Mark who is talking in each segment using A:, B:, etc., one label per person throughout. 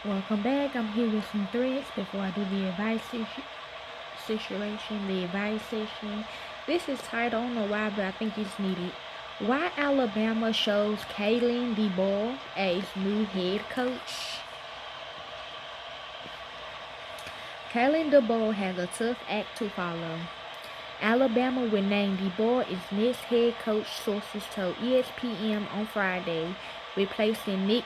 A: Welcome back. I'm here with some threads before I do the situation, the advice session. This is titled, I don't know why, but I think it's needed. Why Alabama shows Kalen DeBoer as new head coach. Kalen DeBoer has a tough act to follow. Alabama will name DeBoer its next head coach, sources told ESPN on Friday, replacing Nick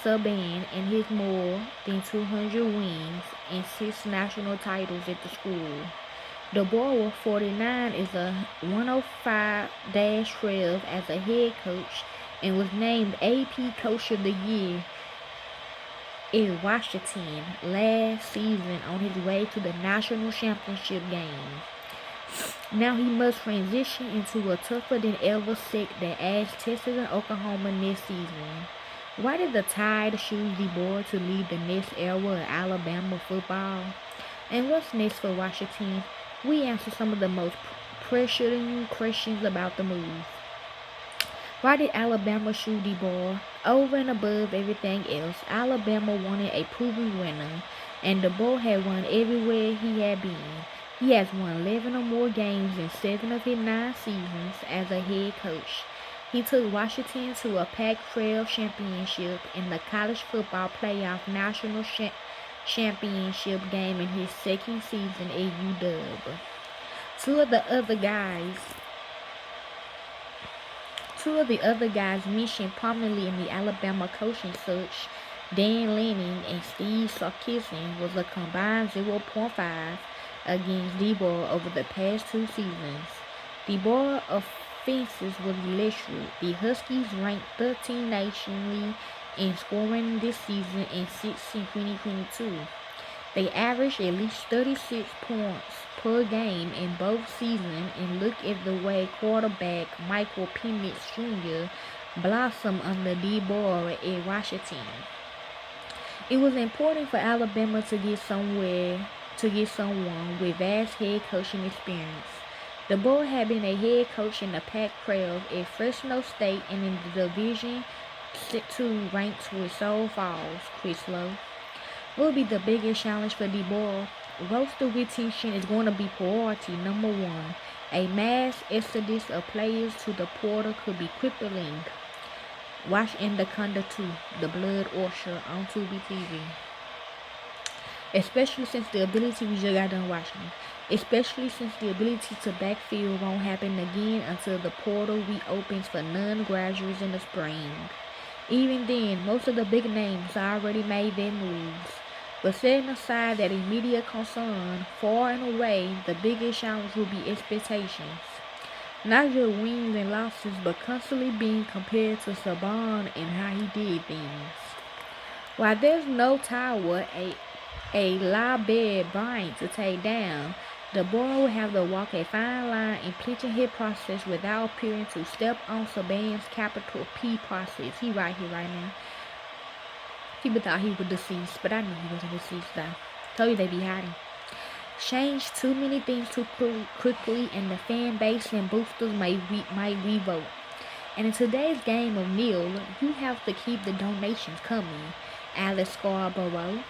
A: Saban and his more than 200 wins and 6 national titles at the school. DeBoer, 49, is a 105-12 as a head coach and was named AP Coach of the Year in Washington last season on his way to the national championship game. Now he must transition into a tougher than ever sect that adds Texas and Oklahoma next season. Why did the Tide choose DeBoer to lead the next era of Alabama football? And what's next for Washington? We answer some of the most pressuring questions about the move. Why did Alabama choose DeBoer? Over and above everything else, Alabama wanted a proven winner, and DeBoer had won everywhere he had been. He has won 11 or more games in 7 of his 9 seasons as a head coach. He took Washington to a Pac-12 championship in the college football playoff national championship game in his second season at UW. Two of the other guys Two of the other guys mentioned prominently in the Alabama coaching search, Dan Lanning and Steve Sarkisian, was a combined 0.5 against DeBoer over the past 2 seasons. DeBoer offenses was electric. The Huskies ranked 13th nationally in scoring this season and 6th in 2022. They averaged at least 36 points per game in both seasons, and look at the way quarterback Michael Penix Jr. blossomed under DeBoer at Washington. It was important for Alabama to get someone with vast head coaching experience. DeBoer had been a head coach in the Pac-12 at Fresno State and in the Division II ranked with Sioux Falls, Chrysler. Will be the biggest challenge for DeBoer? Roster retention is going to be priority number 1. A mass exodus of players to the portal could be crippling. Watch Anaconda 2, The Blood Orchard on Tubi TV. Especially since the ability we just got done watching. Especially since the ability to backfield won't happen again until the portal reopens for non-graduates in the spring. Even then, most of the big names already made their moves. But setting aside that immediate concern, far and away, the biggest challenge will be expectations. Not just wins and losses, but constantly being compared to Saban and how he did things. While there's no tower, a labyrinth to take down, DeBoer will have to walk a fine line in pitching his process without appearing to step on Saban's capital P process. He right here right now. People thought he was deceased, but I knew he wasn't deceased though. Told you they be hiding. Change too many things too quickly, and the fan base and boosters might revolt. And in today's game of nil, you have to keep the donations coming. Alex Scarborough.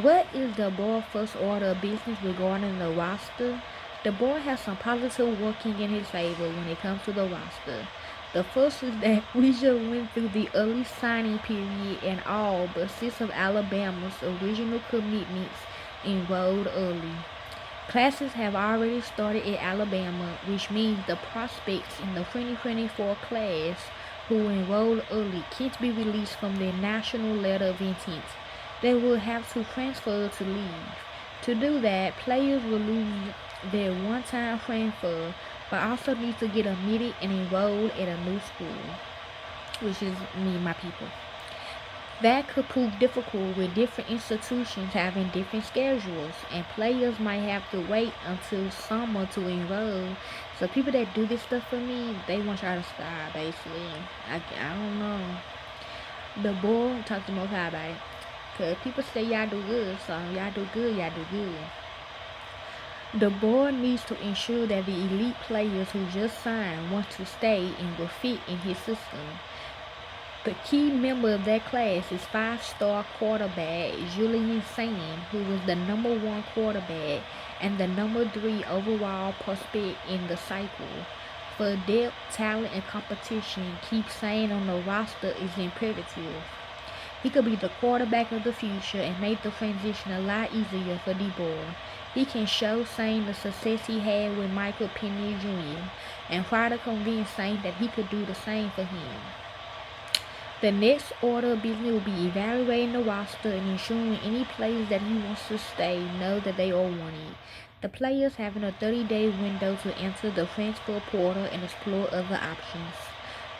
A: What is DeBoer's first order of business regarding the roster? DeBoer has some positive working in his favor when it comes to the roster. The first is that we just went through the early signing period and all but 6 of Alabama's original commitments enrolled early. Classes have already started at Alabama, which means the prospects in the 2024 class who enrolled early can't be released from their national letter of intent. They will have to transfer to leave. To do that, players will lose their one-time transfer, but also need to get admitted and enrolled at a new school, which is me and my people. That could prove difficult with different institutions having different schedules, and players might have to wait until summer to enroll. So people that do this stuff for me, they want y'all to stop, basically. I don't know. The boy talk to Most High about it. Because people say y'all do good, so y'all do good, y'all do good. The board needs to ensure that the elite players who just signed want to stay and will fit in his system. The key member of that class is five-star quarterback Julian Sand, who was the #1 quarterback and the #3 overall prospect in the cycle. For depth, talent, and competition, keep Sand on the roster is imperative. He could be the quarterback of the future and make the transition a lot easier for DeBoer. He can show Sane the success he had with Michael Penix Jr. and try to convince Sane that he could do the same for him. The next order of business will be evaluating the roster and ensuring any players that he wants to stay know that they are wanted. The players having a 30-day window to enter the transfer portal and explore other options.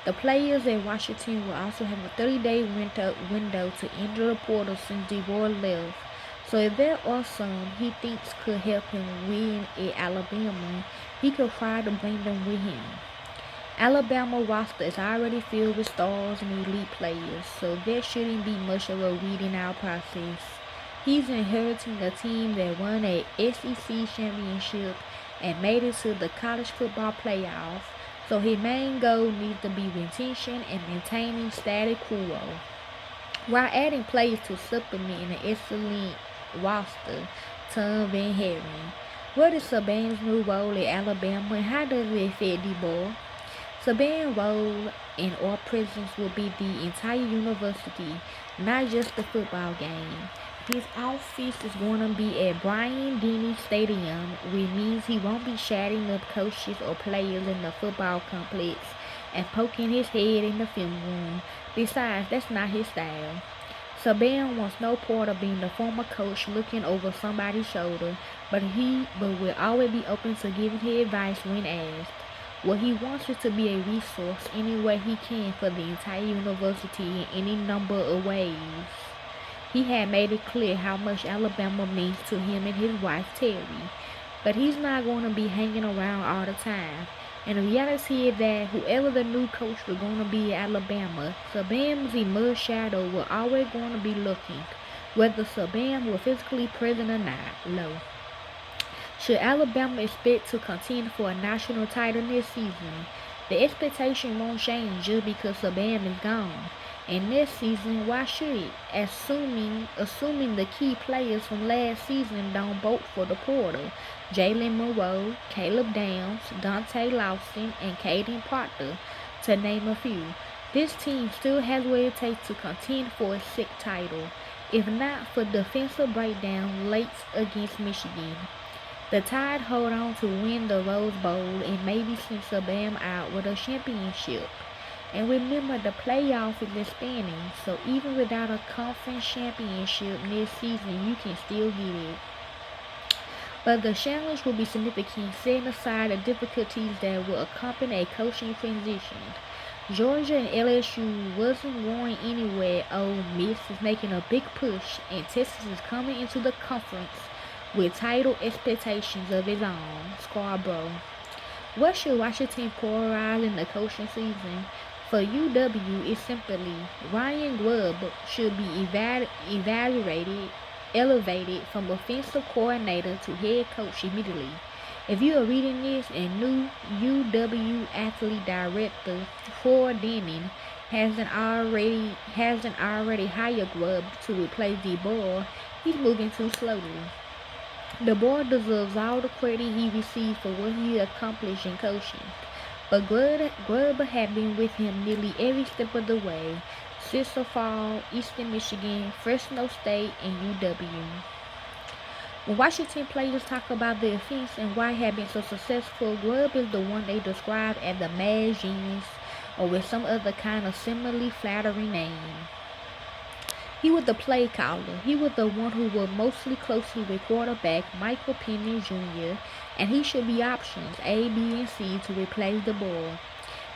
A: The players at Washington will also have a 30-day window to enter the portal since DeBoer left. So if there are some he thinks could help him win at Alabama, he could try to bring them with him. Alabama roster is already filled with stars and elite players, so there shouldn't be much of a weeding out process. He's inheriting a team that won an SEC championship and made it to the college football playoff, so his main goal needs to be retention and maintaining status quo, while adding players to supplement an excellent roster. Tom Van Herring. What is Saban's new role at Alabama and how does it affect DeBoer? Saban's role in our presence will be the entire university, not just the football game. His office is going to be at Bryant-Denny Stadium, which means he won't be chatting up coaches or players in the football complex and poking his head in the film room. Besides, that's not his style. Saban wants no part of being the former coach looking over somebody's shoulder, but will always be open to giving his advice when asked. What he wants is to be a resource any way he can for the entire university in any number of ways. He had made it clear how much Alabama means to him and his wife Terry, but he's not going to be hanging around all the time. And the reality is that whoever the new coach was going to be at Alabama, Saban's mud shadow will always going to be looking, whether Saban was physically present or not. Low. Should Alabama expect to contend for a national title this season? The expectation won't change just because Saban is gone. And this season, why should it? Assuming the key players from last season don't vote for the portal. Jalen Monroe, Caleb Downs, Dante Lawson, and Caden Proctor, to name a few. This team still has what it takes to contend for a sixth title, if not for defensive breakdown late against Michigan. The Tide hold on to win the Rose Bowl and maybe send Saban out with a championship. And remember, the playoff is expanding, so even without a conference championship this season, you can still get it. But the challenge will be significant, setting aside the difficulties that will accompany a coaching transition. Georgia and LSU wasn't going anywhere. Ole Miss is making a big push, and Texas is coming into the conference with title expectations of its own. Scarborough. What should Washington prioritize in the coaching season? For UW, it's simply Ryan Grubb should be elevated from offensive coordinator to head coach immediately. If you are reading this, and new UW athletic director Ford Denning hasn't already hired Grubb to replace DeBoer, he's moving too slowly. DeBoer deserves all the credit he received for what he accomplished in coaching, but Grubb had been with him nearly every step of the way: Sioux Falls, Eastern Michigan, Fresno State, and UW. When Washington players talk about the offense and why it had been so successful, Grubb is the one they describe as the mad genius, or with some other kind of similarly flattering name. He was the play caller. He was the one who worked mostly closely with quarterback Michael Penix Jr., and he should be options A, B, and C to replace DeBoer.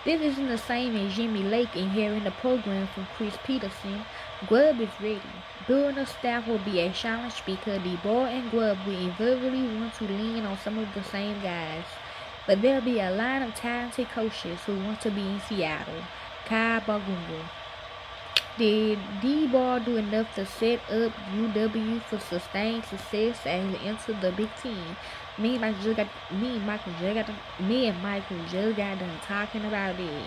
A: This isn't the same as Jimmy Lake inheriting the program from Chris Peterson. Grubb is ready. Building a staff will be a challenge because DeBoer and Grubb will invariably want to lean on some of the same guys. But there'll be a line of talented coaches who want to be in Seattle. Kyle Bagungo. Did DeBoer do enough to set up UW for sustained success as it entered the Big Ten? Me and Michael just got done talking about it.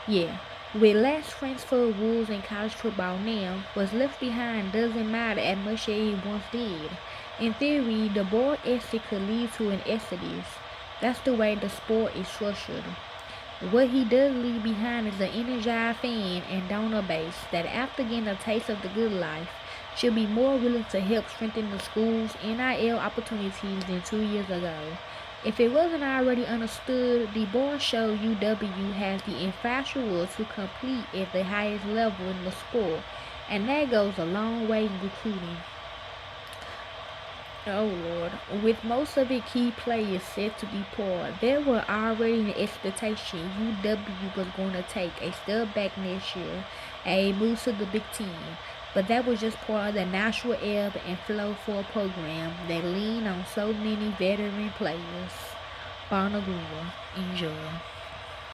A: Yeah, With less transfer rules in college football now, what's left behind doesn't matter as much as it once did. In theory, the board ethic could lead to an exodus. That's the way the sport is structured. What he does leave behind is an energized fan and donor base that, after getting a taste of the good life, should be more willing to help strengthen the school's NIL opportunities than 2 years ago. If it wasn't already understood, DeBoer showed UW has the infrastructure to compete at the highest level in the sport, and that goes a long way in recruiting. Oh Lord. With most of its key players set to depart, there were already an expectation UW was going to take a step back next year and a move to the Big Ten. But that was just part of the natural ebb and flow for a program that leaned on so many veteran players. Barnagua, enjoy.